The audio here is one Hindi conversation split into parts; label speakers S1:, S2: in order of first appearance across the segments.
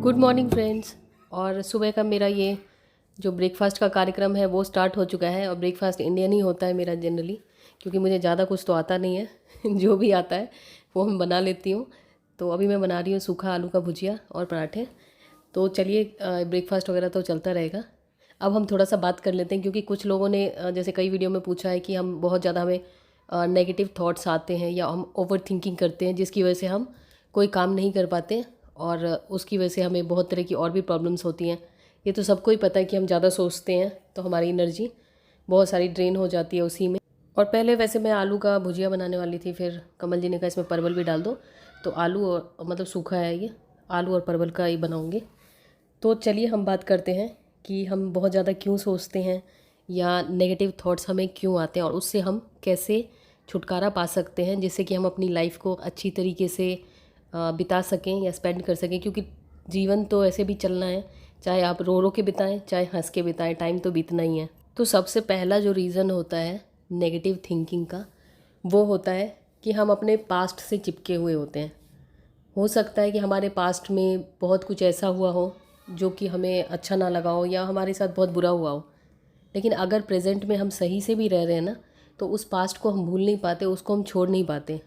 S1: Good morning friends. और सुबह का मेरा ये जो ब्रेकफास्ट का कार्यक्रम है वो स्टार्ट हो चुका है। और ब्रेकफास्ट इंडियन ही होता है मेरा जनरली, क्योंकि मुझे ज़्यादा कुछ तो आता नहीं है जो भी आता है वो मैं बना लेती हूँ। तो अभी मैं बना रही हूँ सूखा आलू का भुजिया और पराठे। तो चलिए ब्रेकफास्ट वगैरह तो चलता रहेगा। अब हम थोड़ा सा बात कर लेते हैं, क्योंकि कुछ लोगों ने जैसे कई वीडियो में पूछा है कि हम बहुत ज़्यादा हमें नेगेटिव थॉट्स आते हैं या हम ओवर थिंकिंग करते हैं, जिसकी वजह से हम कोई काम नहीं कर पाते और उसकी वजह से हमें बहुत तरह की और भी प्रॉब्लम्स होती हैं। ये तो सबको ही पता है कि हम ज़्यादा सोचते हैं तो हमारी एनर्जी बहुत सारी ड्रेन हो जाती है उसी में। और पहले वैसे मैं आलू का भुजिया बनाने वाली थी, फिर कमल जी ने कहा इसमें परवल भी डाल दो, तो आलू और मतलब सूखा है ये, आलू और परवल का ही बनाऊँगी। तो चलिए हम बात करते हैं कि हम बहुत ज़्यादा क्यों सोचते हैं या नेगेटिव थॉट्स हमें क्यों आते हैं और उससे हम कैसे छुटकारा पा सकते हैं, जिससे कि हम अपनी लाइफ को अच्छी तरीके से बिता सकें या स्पेंड कर सकें। क्योंकि जीवन तो ऐसे भी चलना है, चाहे आप रो रो के बिताएं चाहे हंस के बिताएं, टाइम तो बीतना ही है। तो सबसे पहला जो रीज़न होता है नेगेटिव थिंकिंग का, वो होता है कि हम अपने पास्ट से चिपके हुए होते हैं। हो सकता है कि हमारे पास्ट में बहुत कुछ ऐसा हुआ हो जो कि हमें अच्छा ना लगा हो या हमारे साथ बहुत बुरा हुआ हो, लेकिन अगर प्रेजेंट में हम सही से भी रह रहे हैं ना, तो उस पास्ट को हम भूल नहीं पाते, उसको हम छोड़ नहीं पाते,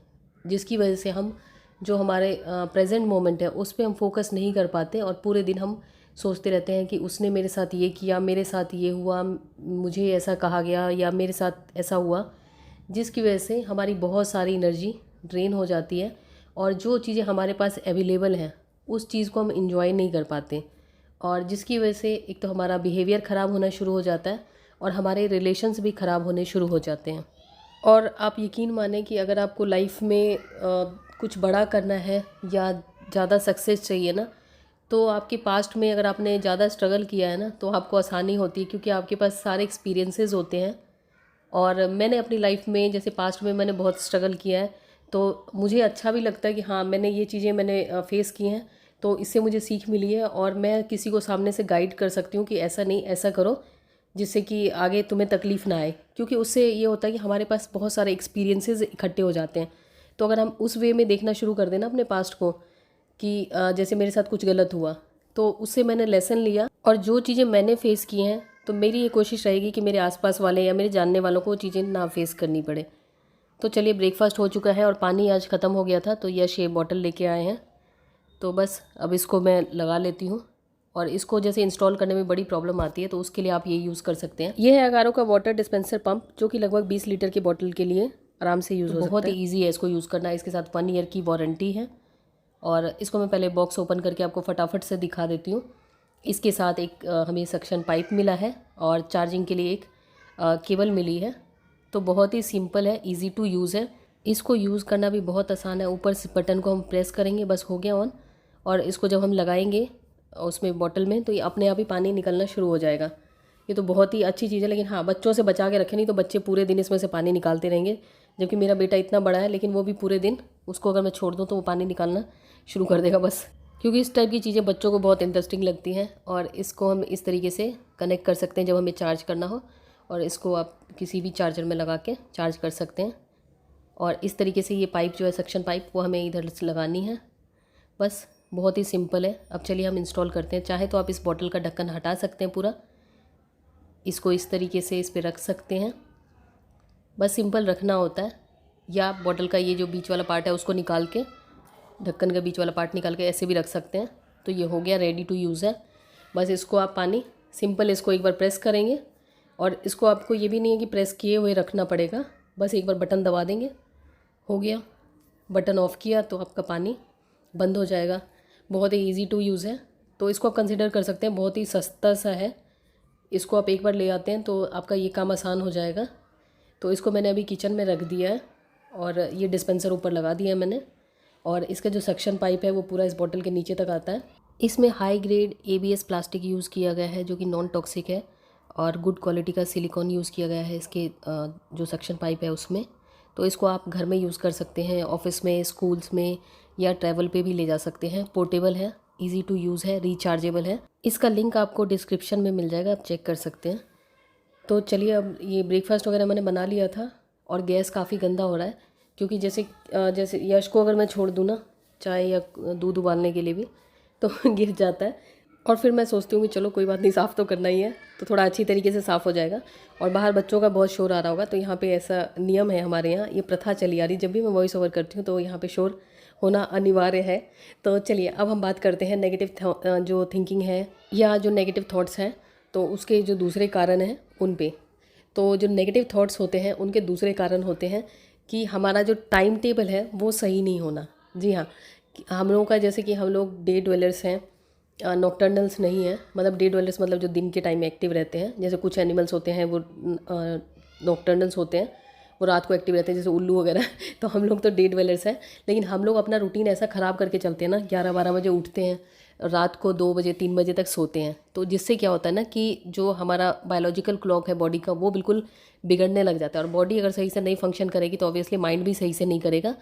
S1: जिसकी वजह से हम जो हमारे प्रेजेंट मोमेंट है उस पर हम फोकस नहीं कर पाते और पूरे दिन हम सोचते रहते हैं कि उसने मेरे साथ ये किया, मेरे साथ ये हुआ, मुझे ऐसा कहा गया या मेरे साथ ऐसा हुआ, जिसकी वजह से हमारी बहुत सारी एनर्जी ड्रेन हो जाती है और जो चीज़ें हमारे पास अवेलेबल हैं उस चीज़ को हम इंजॉय नहीं कर पाते। और जिसकी वजह से एक तो हमारा बिहेवियर ख़राब होना शुरू हो जाता है और हमारे रिलेशंस भी ख़राब होने शुरू हो जाते हैं। और आप यकीन माने कि अगर आपको लाइफ में कुछ बड़ा करना है या ज़्यादा सक्सेस चाहिए ना, तो आपके पास्ट में अगर आपने ज़्यादा स्ट्रगल किया है ना, तो आपको आसानी होती है, क्योंकि आपके पास सारे एक्सपीरियंसेस होते हैं। और मैंने अपनी लाइफ में जैसे पास्ट में मैंने बहुत स्ट्रगल किया है, तो मुझे अच्छा भी लगता है कि हाँ मैंने ये चीज़ें मैंने फेस की हैं, तो इससे मुझे सीख मिली है और मैं किसी को सामने से गाइड कर सकती हूँ कि ऐसा नहीं ऐसा करो, जिससे कि आगे तुम्हें तकलीफ़ ना आए। क्योंकि उससे ये होता है कि हमारे पास बहुत सारे एक्सपीरियंसेस इकट्ठे हो जाते हैं। तो अगर हम उस वे में देखना शुरू कर देना अपने पास्ट को कि जैसे मेरे साथ कुछ गलत हुआ, तो उससे मैंने लेसन लिया और जो चीज़ें मैंने फ़ेस की हैं, तो मेरी ये कोशिश रहेगी कि मेरे आसपास वाले या मेरे जानने वालों को वो चीज़ें ना फेस करनी पड़े। तो चलिए ब्रेकफास्ट हो चुका है और पानी आज ख़त्म हो गया था, तो यश ये बॉटल लेके आए हैं। तो बस अब इसको मैं लगा लेती हूँ। और इसको जैसे इंस्टॉल करने में बड़ी प्रॉब्लम आती है, तो उसके लिए आप ये यूज़ कर सकते हैं। ये है अगारो का वाटर डिस्पेंसर पंप, जो कि लगभग 20 लीटर की बॉटल के लिए आराम से यूज़ हो सकता है। बहुत ही ईजी है इसको यूज़ करना। इसके साथ 1 ईयर की वारंटी है। और इसको मैं पहले बॉक्स ओपन करके आपको फटाफट से दिखा देती हूँ। इसके साथ एक हमें सक्शन पाइप मिला है और चार्जिंग के लिए एक केबल मिली है। तो बहुत ही सिंपल है, इजी टू यूज़ है। इसको यूज़ करना भी बहुत आसान है। ऊपर से बटन को हम प्रेस करेंगे, बस हो गया ऑन। और इसको जब हम लगाएंगे उसमें बॉटल में, तो ये अपने आप ही पानी निकलना शुरू हो जाएगा। ये तो बहुत ही अच्छी चीज़ है, लेकिन हाँ बच्चों से बचा के रखें, नहीं तो बच्चे पूरे दिन इसमें से पानी निकालते रहेंगे। जबकि मेरा बेटा इतना बड़ा है, लेकिन वो भी पूरे दिन उसको अगर मैं छोड़ दूँ तो वो पानी निकालना शुरू कर देगा बस। क्योंकि इस टाइप की चीज़ें बच्चों को बहुत इंटरेस्टिंग लगती हैं। और इसको हम इस तरीके से कनेक्ट कर सकते हैं जब हमें चार्ज करना हो, और इसको आप किसी भी चार्जर में लगा के चार्ज कर सकते हैं। और इस तरीके से ये पाइप जो है सक्शन पाइप, वो हमें इधर से लगानी है। बस बहुत ही सिंपल है। अब चलिए हम इंस्टॉल करते हैं। चाहे तो आप इस बॉटल का ढक्कन हटा सकते हैं पूरा, इसको इस तरीके से इस पर रख सकते हैं, बस सिंपल रखना होता है। या बॉटल का ये जो बीच वाला पार्ट है उसको निकाल के, ढक्कन का बीच वाला पार्ट निकाल के ऐसे भी रख सकते हैं। तो ये हो गया, रेडी टू यूज़ है। बस इसको आप पानी सिंपल इसको एक बार प्रेस करेंगे, और इसको आपको ये भी नहीं है कि प्रेस किए हुए रखना पड़ेगा, बस एक बार बटन दबा देंगे, हो गया। बटन ऑफ़ किया तो आपका पानी बंद हो जाएगा। बहुत ही ईजी टू यूज़ है। तो इसको आप कंसिडर कर सकते हैं, बहुत ही सस्ता सा है। इसको आप एक बार ले आते हैं तो आपका ये काम आसान हो जाएगा। तो इसको मैंने अभी किचन में रख दिया है और ये डिस्पेंसर ऊपर लगा दिया है मैंने। और इसका जो सक्शन पाइप है वो पूरा इस बॉटल के नीचे तक आता है। इसमें high grade ABS plastic use किया गया है, जो कि नॉन टॉक्सिक है, और गुड क्वालिटी का सिलिकॉन यूज़ किया गया है इसके जो सक्शन पाइप है उसमें। तो इसको आप घर में यूज़ कर सकते हैं, ऑफिस में, स्कूल्स में, या ट्रैवल पे भी ले जा सकते हैं। पोर्टेबल है, इजी टू यूज़ है, रिचार्जेबल है। इसका लिंक आपको डिस्क्रिप्शन में मिल जाएगा, आप चेक कर सकते हैं। तो चलिए, अब ये ब्रेकफास्ट वगैरह मैंने बना लिया था और गैस काफ़ी गंदा हो रहा है, क्योंकि जैसे यश को अगर मैं छोड़ दूँ ना चाय या दूध उबालने के लिए भी, तो गिर जाता है। और फिर मैं सोचती हूँ कि चलो कोई बात नहीं, साफ़ तो करना ही है, तो थोड़ा अच्छी तरीके से साफ़ हो जाएगा। और बाहर बच्चों का बहुत शोर आ रहा होगा, तो यहाँ पे ऐसा नियम है हमारे यहाँ, ये प्रथा चली आ रही, जब भी मैं वॉइस ओवर करती हूँ तो यहाँ पे शोर होना अनिवार्य है। तो चलिए अब हम बात करते हैं नेगेटिव जो थिंकिंग है या जो नेगेटिव थॉट्स हैं, तो उसके जो दूसरे कारण हैं उन पे। तो जो नेगेटिव थॉट्स होते हैं उनके दूसरे कारण होते हैं कि हमारा जो टाइम टेबल है वो सही नहीं होना। जी हाँ, हम लोगों का, जैसे कि हम लोग डे ड्वेलर्स हैं, नॉकटर्नल्स नहीं है। मतलब डे ड्वेलर्स मतलब जो दिन के टाइम में एक्टिव रहते हैं, जैसे कुछ एनिमल्स होते हैं वो नॉकटर्नल्स होते हैं, वो रात को एक्टिव रहते हैं, जैसे उल्लू वगैरह। तो हम लोग तो डे ड्वेलर्स हैं, लेकिन हम लोग अपना रूटीन ऐसा ख़राब करके चलते हैं ना, 11-12 बजे उठते हैं, रात को 2 बजे 3 बजे तक सोते हैं। तो जिससे क्या होता है ना कि जो हमारा बायोलॉजिकल क्लॉक है बॉडी का, वो बिल्कुल बिगड़ने लग जाता है। और बॉडी अगर सही से नहीं फंक्शन करेगी तो ऑब्वियसली माइंड भी सही से नहीं करेगा,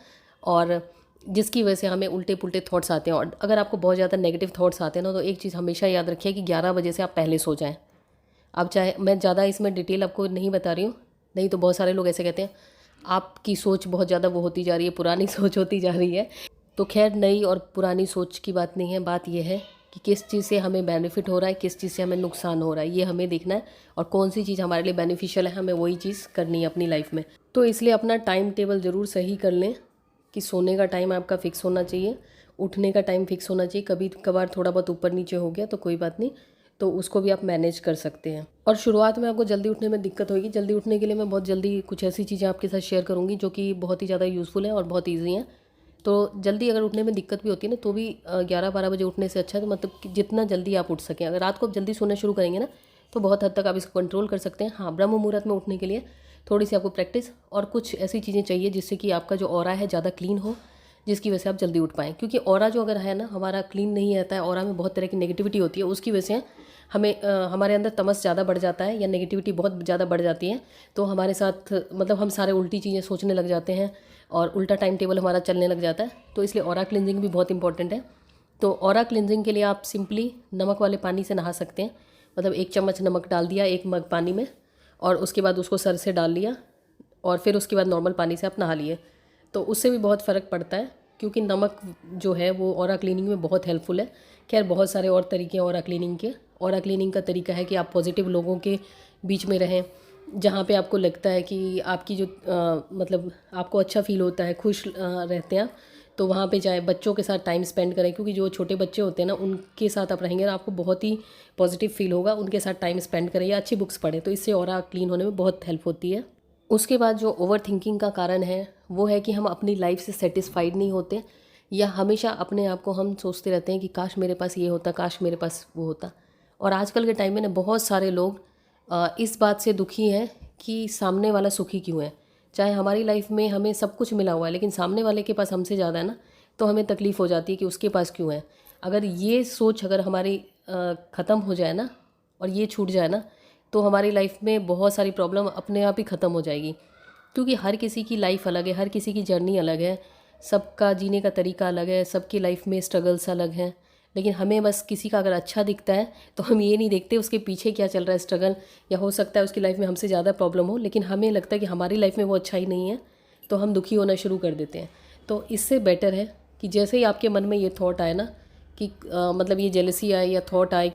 S1: और जिसकी वजह से हमें उल्टे पुल्टे थॉट्स आते हैं। और अगर आपको बहुत ज़्यादा नेगेटिव थॉट्स आते हैं ना, तो एक चीज़ हमेशा याद रखिए कि 11 बजे से आप पहले सो जाएं। अब चाहे मैं ज़्यादा इसमें डिटेल आपको नहीं बता रही हूँ, नहीं तो बहुत सारे लोग ऐसे कहते हैं आपकी सोच बहुत ज़्यादा वो होती जा रही है, पुरानी सोच होती जा रही है। तो खैर, नई और पुरानी सोच की बात नहीं है, बात यह है कि किस चीज़ से हमें बेनिफिट हो रहा है, किस चीज़ से हमें नुकसान हो रहा है, ये हमें देखना है। और कौन सी चीज़ हमारे लिए बेनिफिशियल है, हमें वही चीज़ करनी है अपनी लाइफ में। तो इसलिए अपना टाइम टेबल ज़रूर सही कर लें कि सोने का टाइम आपका फ़िक्स होना चाहिए, उठने का टाइम फ़िक्स होना चाहिए। कभी कभार थोड़ा बहुत ऊपर नीचे हो गया तो कोई बात नहीं, तो उसको भी आप मैनेज कर सकते हैं। और शुरुआत में आपको जल्दी उठने में दिक्कत होगी। जल्दी उठने के लिए मैं बहुत जल्दी कुछ ऐसी चीज़ें आपके साथ शेयर करूँगी जो कि बहुत ही ज़्यादा यूज़फुल हैं और बहुत ईजी हैं। तो जल्दी अगर उठने में दिक्कत भी होती है ना, तो भी 11-12 बजे उठने से अच्छा है, तो मतलब कि जितना जल्दी आप उठ सकें। अगर रात को आप जल्दी सोना शुरू करेंगे ना, तो बहुत हद तक आप इसको कंट्रोल कर सकते हैं। हाँ, ब्रह्म मुहूर्त में उठने के लिए थोड़ी सी आपको प्रैक्टिस और कुछ ऐसी चीज़ें चाहिए जिससे कि आपका जो ऑरा है ज़्यादा क्लीन हो, जिसकी वजह से आप जल्दी उठ पाएँ। क्योंकि ऑरा जो अगर है ना हमारा क्लीन नहीं रहता है, ऑरा में बहुत तरह की नेगेटिविटी होती है, उसकी वजह से हमें हमारे अंदर तमस ज़्यादा बढ़ जाता है या नेगेटिविटी बहुत ज़्यादा बढ़ जाती है। तो हमारे साथ मतलब हम सारे उल्टी चीज़ें सोचने लग जाते हैं और उल्टा टाइम टेबल हमारा चलने लग जाता है। तो इसलिए ऑरा क्लिनजिंग भी बहुत इंपॉर्टेंट है। तो ऑरा क्लिनजिंग के लिए आप सिंपली नमक वाले पानी से नहा सकते हैं। मतलब 1 चम्मच नमक डाल दिया 1 मग पानी में, और उसके बाद उसको सर से डाल लिया, और फिर उसके बाद नॉर्मल पानी से आप नहा लिए। तो उससे भी बहुत फ़र्क पड़ता है, क्योंकि नमक जो है वो ऑरा क्लीनिंग में बहुत हेल्पफुल है। खैर, बहुत सारे और तरीके हैं ऑरा क्लीनिंग के। ऑरा क्लीनिंग का तरीका है कि आप पॉजिटिव लोगों के बीच में रहें, जहाँ पे आपको लगता है कि आपकी जो मतलब आपको अच्छा फ़ील होता है, खुश रहते हैं आप, तो वहाँ पे जाएँ। बच्चों के साथ टाइम स्पेंड करें, क्योंकि जो छोटे बच्चे होते हैं ना, उनके साथ आप रहेंगे ना, आपको बहुत ही पॉजिटिव फ़ील होगा। उनके साथ टाइम स्पेंड करें या अच्छी बुक्स पढ़ें, तो इससे ऑरा क्लीन होने में बहुत हेल्प होती है। उसके बाद जो ओवर थिंकिंग का कारण है वो है कि हम अपनी लाइफ से सेटिस्फाइड नहीं होते, या हमेशा अपने आप को हम सोचते रहते हैं कि काश मेरे पास ये होता, काश मेरे पास वो होता। और आजकल के टाइम में ना बहुत सारे लोग इस बात से दुखी हैं कि सामने वाला सुखी क्यों है। चाहे हमारी लाइफ में हमें सब कुछ मिला हुआ है, लेकिन सामने वाले के पास हमसे ज़्यादा है ना, तो हमें तकलीफ़ हो जाती है कि उसके पास क्यों है। अगर ये सोच अगर हमारी ख़त्म हो जाए ना, और ये छूट जाए ना, तो हमारी लाइफ में बहुत सारी प्रॉब्लम अपने आप ही ख़त्म हो जाएगी। क्योंकि हर किसी की लाइफ अलग है, हर किसी की जर्नी अलग है, सबका जीने का तरीका अलग है, सबकी लाइफ में स्ट्रगल्स अलग हैं। लेकिन हमें बस किसी का अगर अच्छा दिखता है तो हम ये नहीं देखते उसके पीछे क्या चल रहा है स्ट्रगल, या हो सकता है उसकी लाइफ में हमसे ज़्यादा प्रॉब्लम हो, लेकिन हमें लगता है कि हमारी लाइफ में वो अच्छा ही नहीं है, तो हम दुखी होना शुरू कर देते हैं। तो इससे बेटर है कि जैसे ही आपके मन में ये थॉट आए ना कि मतलब ये जेलसी आए या थॉट आए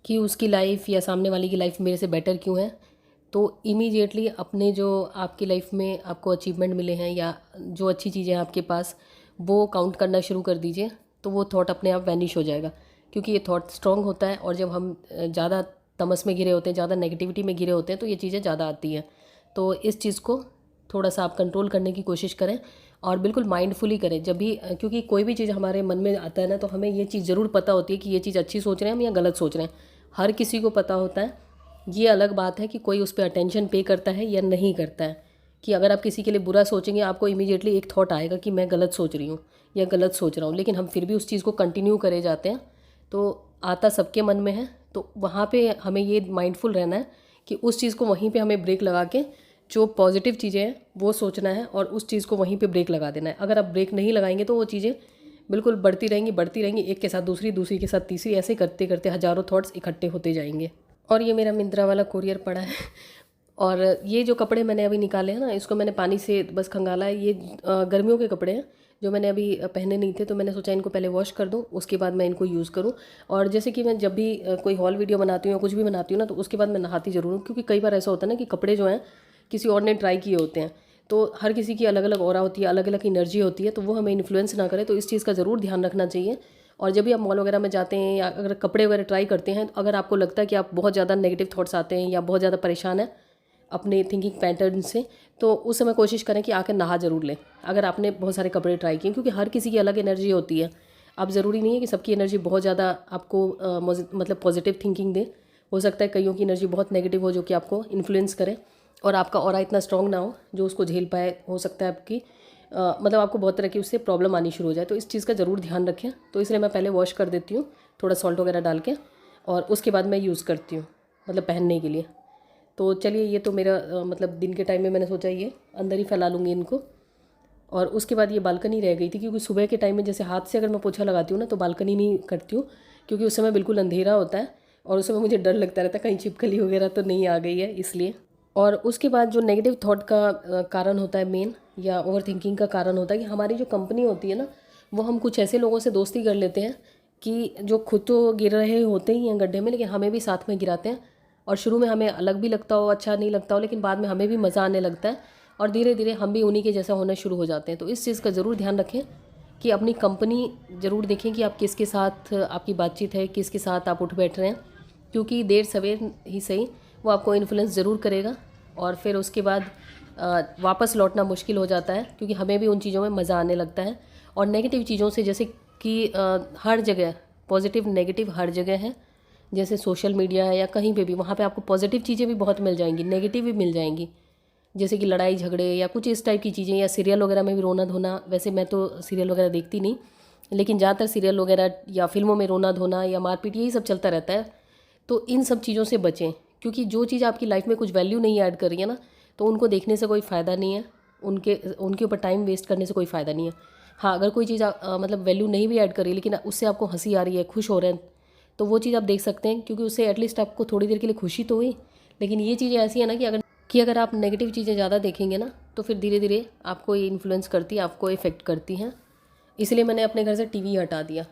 S1: कि उसकी लाइफ या सामने वाले की लाइफ मेरे से बेटर क्यों है, तो इमीडिएटली अपने जो आपकी लाइफ में आपको अचीवमेंट मिले हैं या जो अच्छी चीज़ें हैं आपके पास, वो काउंट करना शुरू कर दीजिए। तो वो थॉट अपने आप वैनिश हो जाएगा, क्योंकि ये थॉट स्ट्रॉन्ग होता है। और जब हम ज़्यादा तमस में घिरे होते हैं, ज़्यादा नेगेटिविटी में घिरे होते हैं, तो ये चीज़ें ज़्यादा आती हैं। तो इस चीज़ को थोड़ा सा आप कंट्रोल करने की कोशिश करें, और बिल्कुल माइंडफुली करें जब भी, क्योंकि कोई भी चीज़ हमारे मन में आता है ना, तो हमें ये चीज़ ज़रूर पता होती है कि ये चीज़ अच्छी सोच रहे हैं हम या गलत सोच रहे हैं। हर किसी को पता होता है। ये अलग बात है कि कोई उस पर अटेंशन पे करता है या नहीं करता है। कि अगर आप किसी के लिए बुरा सोचेंगे, आपको इमीडिएटली एक थॉट आएगा कि मैं गलत सोच रही हूँ या गलत सोच रहा हूँ, लेकिन हम फिर भी उस चीज़ को कंटिन्यू करे जाते हैं। तो आता सबके मन में है, तो वहाँ पे हमें ये माइंडफुल रहना है कि उस चीज़ को वहीं पे हमें ब्रेक लगा के जो पॉजिटिव चीज़ें हैं वो सोचना है, और उस चीज़ को वहीं पे ब्रेक लगा देना है। अगर आप ब्रेक नहीं लगाएंगे तो वो चीज़ें बिल्कुल बढ़ती रहेंगी, एक के साथ दूसरी, दूसरी के साथ तीसरी, ऐसे करते करते हज़ारों थॉट्स इकट्ठे होते जाएंगे। और ये मेरा मिंत्रा वाला कोरियर पड़ा है। और ये जो कपड़े मैंने अभी निकाले हैं ना, इसको मैंने पानी से बस खंगाला है। ये गर्मियों के कपड़े हैं, जो मैंने अभी पहने नहीं थे, तो मैंने सोचा इनको पहले वॉश कर दूँ, उसके बाद मैं इनको यूज़ करूँ। और जैसे कि मैं जब भी कोई हॉल वीडियो बनाती हूँ या कुछ भी बनाती हूँ ना, तो उसके बाद मैं नहाती ज़रूर हूँ, क्योंकि कई बार ऐसा होता है ना कि कपड़े जो हैं किसी और ने ट्राई किए होते हैं, तो हर किसी की अलग अलग ऑरा होती है, अलग अलग एनर्जी होती है, तो वो हमें इन्फ्लुएंस ना करे, तो इस चीज़ का ज़रूर ध्यान रखना चाहिए। और जब भी आप मॉल वगैरह में जाते हैं या अगर कपड़े वगैरह ट्राई करते हैं, तो अगर आपको लगता है कि आप बहुत ज़्यादा नेगेटिव थॉट्स आते हैं या बहुत ज़्यादा परेशान है अपने थिंकिंग पैटर्न से, तो उस समय कोशिश करें कि आकर नहा ज़रूर लें, अगर आपने बहुत सारे कपड़े ट्राई किए, क्योंकि हर किसी की अलग एनर्जी होती है। अब ज़रूरी नहीं है कि सबकी एनर्जी बहुत ज़्यादा आपको मतलब पॉजिटिव थिंकिंग दे। हो सकता है कईयों की एनर्जी बहुत नेगेटिव हो, जो कि आपको इन्फ्लुएंस करे और आपका ऑरा इतना स्ट्रॉन्ग ना हो जो उसको झेल पाए। हो सकता है आपकी मतलब आपको बहुत तरह की उससे प्रॉब्लम आनी शुरू हो जाए, तो इस चीज़ का ज़रूर ध्यान रखें। तो इसलिए मैं पहले वॉश कर देती हूँ थोड़ा सॉल्ट वगैरह डाल के, और उसके बाद मैं यूज़ करती हूँ मतलब पहनने के लिए। तो चलिए, ये तो मेरा मतलब दिन के टाइम में मैंने सोचा ये अंदर ही फैला लूँगी इनको। और उसके बाद ये बालकनी रह गई थी, क्योंकि सुबह के टाइम में जैसे हाथ से अगर मैं पोछा लगाती हूँ ना, तो बालकनी नहीं करती हूँ, क्योंकि उस समय बिल्कुल अंधेरा होता है और उस समय मुझे डर लगता रहता है कहीं छिपकली वगैरह तो नहीं आ गई है, इसलिए। और उसके बाद जो नेगेटिव थॉट का कारण होता है मेन, या ओवर थिंकिंग का कारण होता है, कि हमारी जो कंपनी होती है ना, वो हम कुछ ऐसे लोगों से दोस्ती कर लेते हैं कि जो खुद तो गिर रहे होते ही हैं गड्ढे में, लेकिन हमें भी साथ में गिराते हैं। और शुरू में हमें अलग भी लगता हो, अच्छा नहीं लगता हो, लेकिन बाद में हमें भी मज़ा आने लगता है और धीरे धीरे हम भी उन्हीं के जैसा होना शुरू हो जाते हैं। तो इस चीज़ का ज़रूर ध्यान रखें कि अपनी कंपनी ज़रूर देखें कि आप किसके साथ आपकी बातचीत है, किसके साथ आप उठ बैठ रहे हैं, क्योंकि देर सवेर ही सही वो आपको इन्फ्लुएंस ज़रूर करेगा। और फिर उसके बाद वापस लौटना मुश्किल हो जाता है, क्योंकि हमें भी उन चीज़ों में मज़ा आने लगता है। और नेगेटिव चीज़ों से, जैसे कि हर जगह पॉजिटिव नेगेटिव हर जगह है, जैसे सोशल मीडिया है या कहीं पे भी, वहाँ पे आपको पॉजिटिव चीज़ें भी बहुत मिल जाएंगी, नेगेटिव भी मिल जाएंगी, जैसे कि लड़ाई झगड़े या कुछ इस टाइप की चीज़ें, या सीरियल वगैरह में भी रोना धोना। वैसे मैं तो सीरियल वगैरह देखती नहीं, लेकिन ज़्यादातर सीरियल वगैरह या फिल्मों में रोना धोना या मारपीट यही सब चलता रहता है। तो इन सब चीज़ों से बचें, क्योंकि जो चीज़ आपकी लाइफ में कुछ वैल्यू नहीं ऐड कर रही है ना, तो उनको देखने से कोई फ़ायदा नहीं है, उनके ऊपर टाइम वेस्ट करने से कोई फ़ायदा नहीं है। हाँ, अगर कोई चीज़ मतलब वैल्यू नहीं भी ऐड कर रही, लेकिन उससे आपको हंसी आ रही है, खुश हो रहे हैं, तो वो चीज़ आप देख सकते हैं, क्योंकि उससे एटलीस्ट आपको थोड़ी देर के लिए खुशी तो हुई। लेकिन ये चीज़ें ऐसी है ना कि अगर आप नेगेटिव चीज़ें ज़्यादा देखेंगे ना, तो फिर धीरे धीरे आपको ये इन्फ्लुएंस करती है, आपको इफ़ेक्ट करती हैं। इसलिए मैंने अपने घर से टीवी हटा दिया।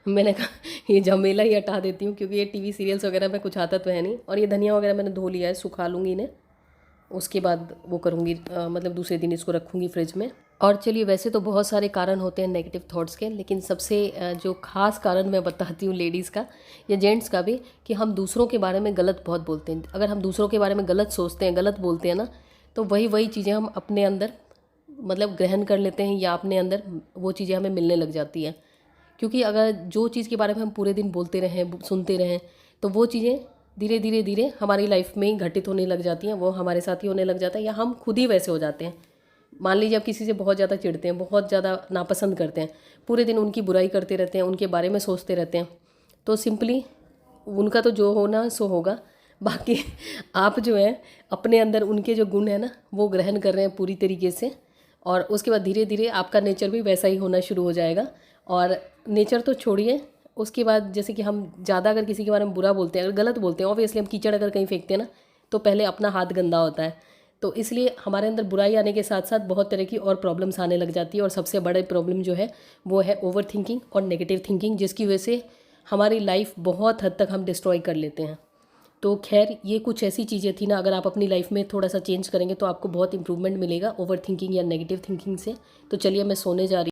S1: मैंने कहा ये झमेला ही हटा देती हूँ, क्योंकि ये टीवी सीरियल्स वगैरह में कुछ आता तो है नहीं। और ये धनिया वगैरह मैंने धो लिया है, सुखा लूँगी इन्हें, उसके बाद वो करूँगी मतलब दूसरे दिन इसको रखूँगी फ्रिज में। और चलिए, वैसे तो बहुत सारे कारण होते हैं नेगेटिव थॉट्स के, लेकिन सबसे जो ख़ास कारण मैं बताती हूँ लेडीज़ का या जेंट्स का भी, कि हम दूसरों के बारे में गलत बहुत बोलते हैं। अगर हम दूसरों के बारे में गलत सोचते हैं, गलत बोलते हैं ना, तो वही चीज़ें हम अपने अंदर मतलब ग्रहण कर लेते हैं, या अपने अंदर वो चीज़ें हमें मिलने लग जाती हैं। क्योंकि अगर जो चीज़ के बारे में हम पूरे दिन बोलते रहें, सुनते रहें, तो वो चीज़ें धीरे धीरे धीरे हमारी लाइफ में घटित होने लग जाती हैं, वो हमारे साथ ही होने लग जाता है, या हम खुद ही वैसे हो जाते हैं। मान लीजिए आप किसी से बहुत ज़्यादा चिढ़ते हैं, बहुत ज़्यादा नापसंद करते हैं, पूरे दिन उनकी बुराई करते रहते हैं, उनके बारे में सोचते रहते हैं, तो सिंपली उनका तो जो होना सो होगा। बाकी आप जो है अपने अंदर उनके जो गुण है ना, वो ग्रहण कर रहे हैं पूरी तरीके से, और उसके बाद धीरे धीरे आपका नेचर भी वैसा ही होना शुरू हो जाएगा। और नेचर तो छोड़िए, उसके बाद जैसे कि हम ज़्यादा अगर किसी के बारे में बुरा बोलते हैं, अगर गलत बोलते हैं, ऑब्वियसली हम कीचड़ अगर कहीं फेंकते हैं ना, तो पहले अपना हाथ गंदा होता है। तो इसलिए हमारे अंदर बुराई आने के साथ साथ बहुत तरह की और प्रॉब्लम्स आने लग जाती है, और सबसे बड़ी प्रॉब्लम जो है वो है ओवर थिंकिंग और नेगेटिव थिंकिंग, जिसकी वजह से हमारी लाइफ बहुत हद तक हम डिस्ट्रॉय कर लेते हैं। तो खैर, ये कुछ ऐसी चीज़ें थी ना, अगर आप अपनी लाइफ में थोड़ा सा चेंज करेंगे तो आपको बहुत इंप्रूवमेंट मिलेगा ओवर थिंकिंग या नेगेटिव थिंकिंग से। तो चलिए, मैं सोने जा रही